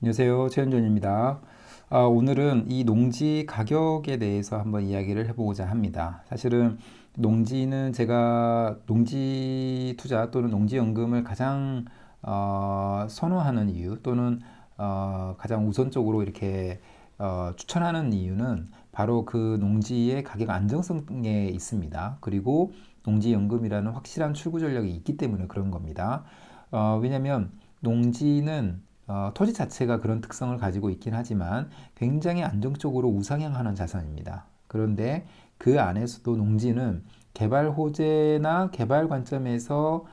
안녕하세요. 최현준입니다. 오늘은 이 농지 가격에 대해서 한번 이야기를 해보고자 합니다. 사실은 농지는 제가 농지 투자 또는 농지연금을 가장 선호하는 이유 또는 가장 우선적으로 이렇게 추천하는 이유는 바로 그 농지의 가격 안정성에 있습니다. 그리고 농지연금이라는 확실한 출구 전략이 있기 때문에 그런 겁니다. 왜냐하면 농지는 토지 자체가 그런 특성을 가지고 있긴 하지만 굉장히 안정적으로 우상향하는 자산입니다. 그런데 그 안에서도 농지는 개발 호재나 개발 관점에서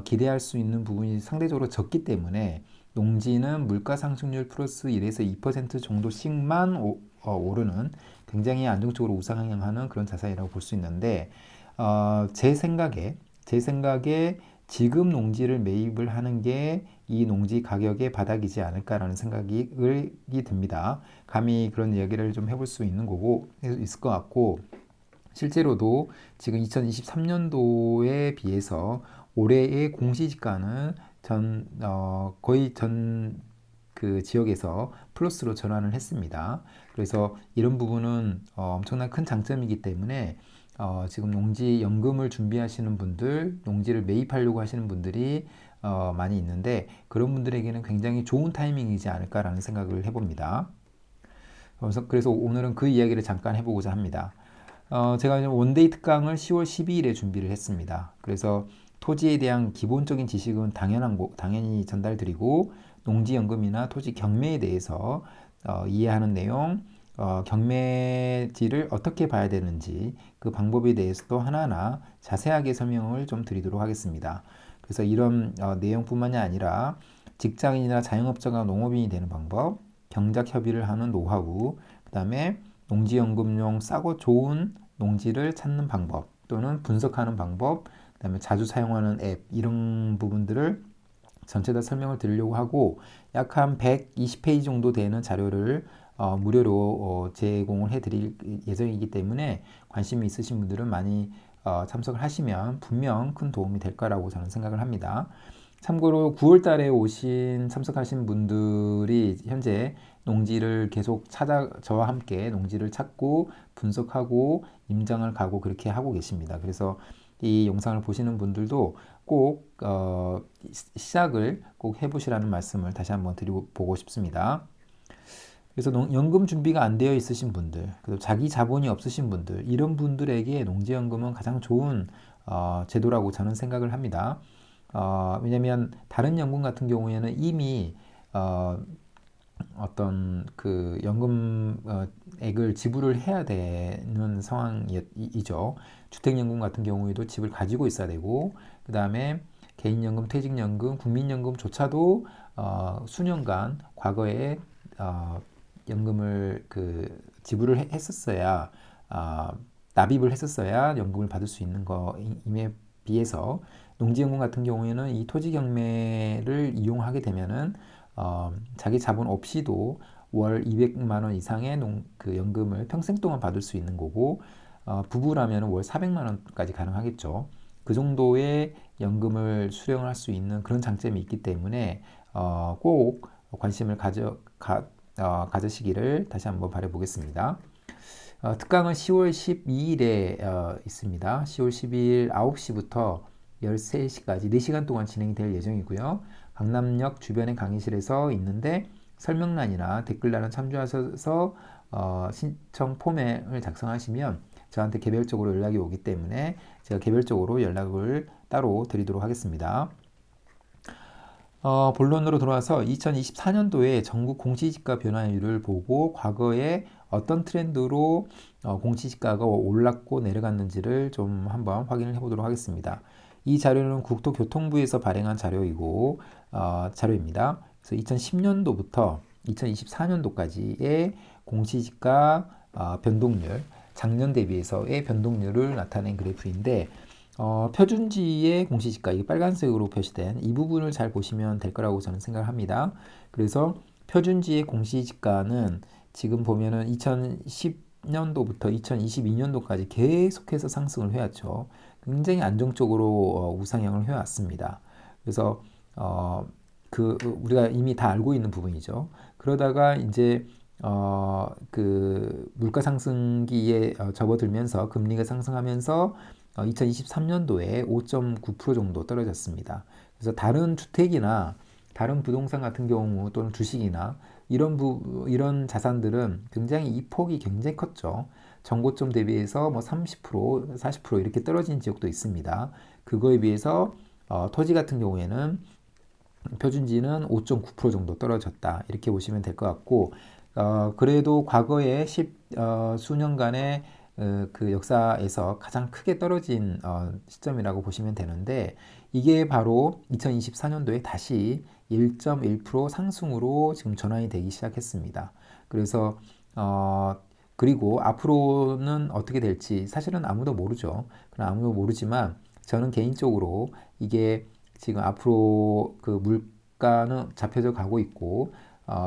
기대할 수 있는 부분이 상대적으로 적기 때문에 농지는 물가 상승률 플러스 1에서 2% 정도씩만 오르는 굉장히 안정적으로 우상향하는 그런 자산이라고 볼 수 있는데 제 생각에 지금 농지를 매입을 하는 게 이 농지 가격의 바닥이지 않을까라는 생각이 듭니다. 감히 그런 이야기를 좀 해볼 수 있는 거고 있을 것 같고 실제로도 지금 2023년도에 비해서 올해의 공시지가는 거의 전 그 지역에서 플러스로 전환을 했습니다. 그래서 이런 부분은 엄청난 큰 장점이기 때문에 지금 농지 연금을 준비하시는 분들, 농지를 매입하려고 하시는 분들이 많이 있는데 그런 분들에게는 굉장히 좋은 타이밍이지 않을까라는 생각을 해봅니다. 그래서 오늘은 그 이야기를 잠깐 해보고자 합니다. 제가 원데이 특강을 10월 12일에 준비를 했습니다. 그래서 토지에 대한 기본적인 지식은 당연히 전달드리고 농지연금이나 토지 경매에 대해서 이해하는 내용, 경매지를 어떻게 봐야 되는지 그 방법에 대해서도 하나하나 자세하게 설명을 좀 드리도록 하겠습니다. 그래서 이런 내용뿐만이 아니라 직장인이나 자영업자가 농업인이 되는 방법, 경작 협의를 하는 노하우, 그 다음에 농지연금용 싸고 좋은 농지를 찾는 방법 또는 분석하는 방법, 그 다음에 자주 사용하는 앱 이런 부분들을 전체 다 설명을 드리려고 하고 약 한 120페이지 정도 되는 자료를 무료로 제공을 해드릴 예정이기 때문에 관심이 있으신 분들은 많이 참석을 하시면 분명 큰 도움이 될 거라고 저는 생각을 합니다. 참고로 9월 달에 참석하신 분들이 현재 농지를 계속 저와 함께 농지를 찾고 분석하고 임장을 가고 그렇게 하고 계십니다. 그래서 이 영상을 보시는 분들도 꼭 시작을 꼭 해보시라는 말씀을 다시 한번 드리고 보고 싶습니다. 그래서 연금 준비가 안 되어 있으신 분들, 그리고 자기 자본이 없으신 분들, 이런 분들에게 농지연금은 가장 좋은 제도라고 저는 생각을 합니다. 왜냐면 다른 연금 같은 경우에는 이미 어떤 그 연금액을 지불을 해야 되는 상황이죠. 주택연금 같은 경우에도 집을 가지고 있어야 되고, 그 다음에 개인연금, 퇴직연금, 국민연금조차도 수년간 과거에 연금을 지불을 했었어야 납입을 했었어야 연금을 받을 수 있는 거임에 비해서 농지연금 같은 경우에는 이 토지 경매를 이용하게 되면은 자기 자본 없이도 월 200만 원 이상의 연금을 평생 동안 받을 수 있는 거고 부부라면 월 400만 원까지 가능하겠죠. 그 정도의 연금을 수령할 수 있는 그런 장점이 있기 때문에 꼭 관심을 가지시기를 다시 한번 바라보겠습니다. 특강은 10월 12일에 있습니다. 10월 12일 9시부터 13시까지 4시간 동안 진행이 될 예정이고요. 강남역 주변의 강의실에서 있는데 설명란이나 댓글란을 참조하셔서 신청 포맷을 작성하시면 저한테 개별적으로 연락이 오기 때문에 제가 개별적으로 연락을 따로 드리도록 하겠습니다. 본론으로 돌아와서 2024년도에 전국 공시지가 변화율을 보고 과거에 어떤 트렌드로 공시지가가 올랐고 내려갔는지를 좀 한번 확인을 해보도록 하겠습니다. 이 자료는 국토교통부에서 발행한 자료입니다. 그래서 2010년도부터 2024년도까지의 공시지가 변동률, 작년 대비해서의 변동률을 나타낸 그래프인데 표준지의 공시지가, 이 빨간색으로 표시된 이 부분을 잘 보시면 될 거라고 저는 생각을 합니다. 그래서 표준지의 공시지가는 지금 보면은 2010년도부터 2022년도까지 계속해서 상승을 해왔죠. 굉장히 안정적으로 우상향을 해왔습니다. 그래서 우리가 이미 다 알고 있는 부분이죠. 그러다가 이제 물가 상승기에 접어들면서 금리가 상승하면서 2023년도에 5.9% 정도 떨어졌습니다. 그래서 다른 주택이나 다른 부동산 같은 경우 또는 주식이나 이런 자산들은 굉장히 이 폭이 굉장히 컸죠. 전고점 대비해서 뭐 30%, 40% 이렇게 떨어진 지역도 있습니다. 그거에 비해서 토지 같은 경우에는 표준지는 5.9% 정도 떨어졌다. 이렇게 보시면 될 것 같고, 그래도 과거에 수년간의 그 역사에서 가장 크게 떨어진 시점이라고 보시면 되는데, 이게 바로 2024년도에 다시 1.1% 상승으로 지금 전환이 되기 시작했습니다. 그래서 그리고 앞으로는 어떻게 될지 사실은 아무도 모르죠. 그럼 아무도 모르지만 저는 개인적으로 이게 지금 앞으로 그 물가는 잡혀져 가고 있고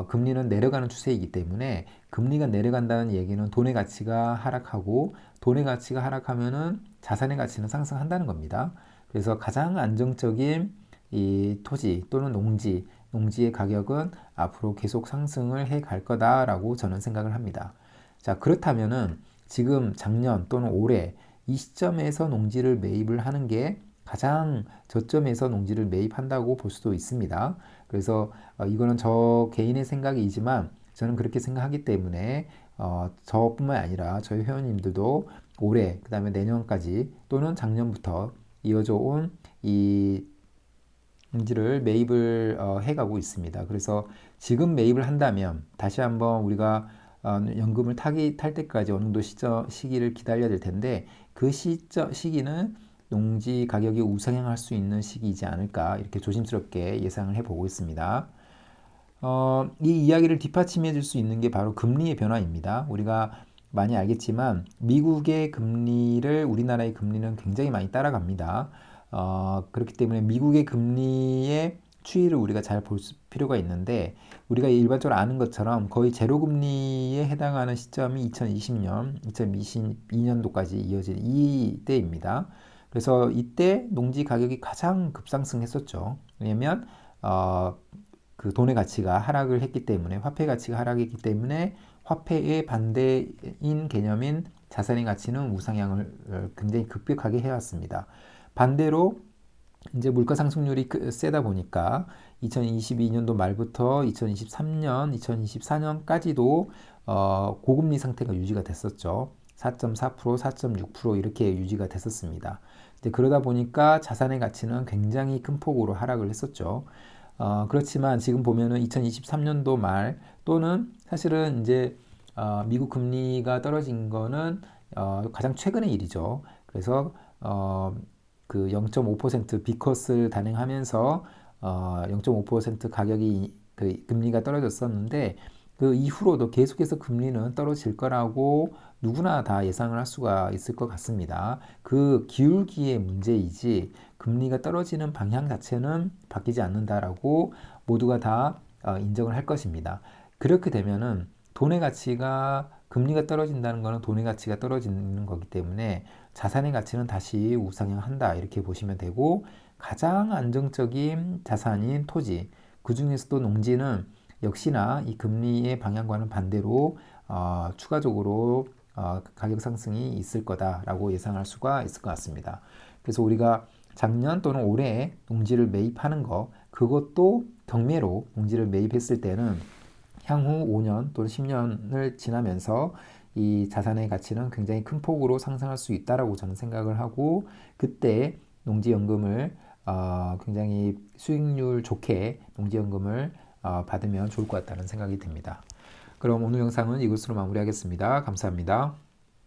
금리는 내려가는 추세이기 때문에 금리가 내려간다는 얘기는 돈의 가치가 하락하고 돈의 가치가 하락하면은 자산의 가치는 상승한다는 겁니다. 그래서 가장 안정적인 이 토지 또는 농지의 가격은 앞으로 계속 상승을 해 갈 거다라고 저는 생각을 합니다. 자, 그렇다면은 지금 작년 또는 올해 이 시점에서 농지를 매입을 하는 게 가장 저점에서 농지를 매입한다고 볼 수도 있습니다. 그래서 이거는 저 개인의 생각이지만 저는 그렇게 생각하기 때문에 저뿐만 아니라 저희 회원님들도 올해 그다음에 내년까지 또는 작년부터 이어져 온 이 농지를 매입을 해가고 있습니다. 그래서 지금 매입을 한다면 다시 한번 우리가 연금을 탈 때까지 어느 정도 시기를 기다려야 될 텐데 그 시기는 농지 가격이 우상향할 수 있는 시기이지 않을까 이렇게 조심스럽게 예상을 해보고 있습니다. 이 이야기를 뒷받침해 줄 수 있는 게 바로 금리의 변화입니다. 우리가 많이 알겠지만 미국의 금리를 우리나라의 금리는 굉장히 많이 따라갑니다. 그렇기 때문에 미국의 금리의 추이를 우리가 잘 볼 필요가 있는데 우리가 일반적으로 아는 것처럼 거의 제로 금리에 해당하는 시점이 2020년, 2022년도까지 이어진 이때입니다. 그래서 이때 농지 가격이 가장 급상승했었죠. 왜냐면 그 돈의 가치가 하락을 했기 때문에 화폐 가치가 하락했기 때문에 화폐의 반대인 개념인 자산의 가치는 우상향을 굉장히 급격하게 해왔습니다. 반대로 이제 물가 상승률이 세다 보니까 2022년도 말부터 2023년, 2024년까지도 고금리 상태가 유지가 됐었죠. 4.4%, 4.6% 이렇게 유지가 됐었습니다. 이제 그러다 보니까 자산의 가치는 굉장히 큰 폭으로 하락을 했었죠. 그렇지만 지금 보면은 2023년도 말 또는 사실은 이제 미국 금리가 떨어진 거는 가장 최근의 일이죠. 그래서 그 0.5% 비컷을 단행하면서 0.5% 가격이 그 금리가 떨어졌었는데 그 이후로도 계속해서 금리는 떨어질 거라고 누구나 다 예상을 할 수가 있을 것 같습니다. 그 기울기의 문제이지 금리가 떨어지는 방향 자체는 바뀌지 않는다라고 모두가 다 인정을 할 것입니다. 그렇게 되면은 돈의 가치가 금리가 떨어진다는 것은 돈의 가치가 떨어지는 거기 때문에 자산의 가치는 다시 우상향한다 이렇게 보시면 되고 가장 안정적인 자산인 토지 그 중에서도 농지는 역시나 이 금리의 방향과는 반대로 추가적으로 가격 상승이 있을 거다라고 예상할 수가 있을 것 같습니다. 그래서 우리가 작년 또는 올해 농지를 매입하는 거 그것도 경매로 농지를 매입했을 때는 향후 5년 또는 10년을 지나면서 이 자산의 가치는 굉장히 큰 폭으로 상승할 수 있다라고 저는 생각을 하고 그때 농지연금을 굉장히 수익률 좋게 농지연금을 받으면 좋을 것 같다는 생각이 듭니다. 그럼 오늘 영상은 이것으로 마무리하겠습니다. 감사합니다.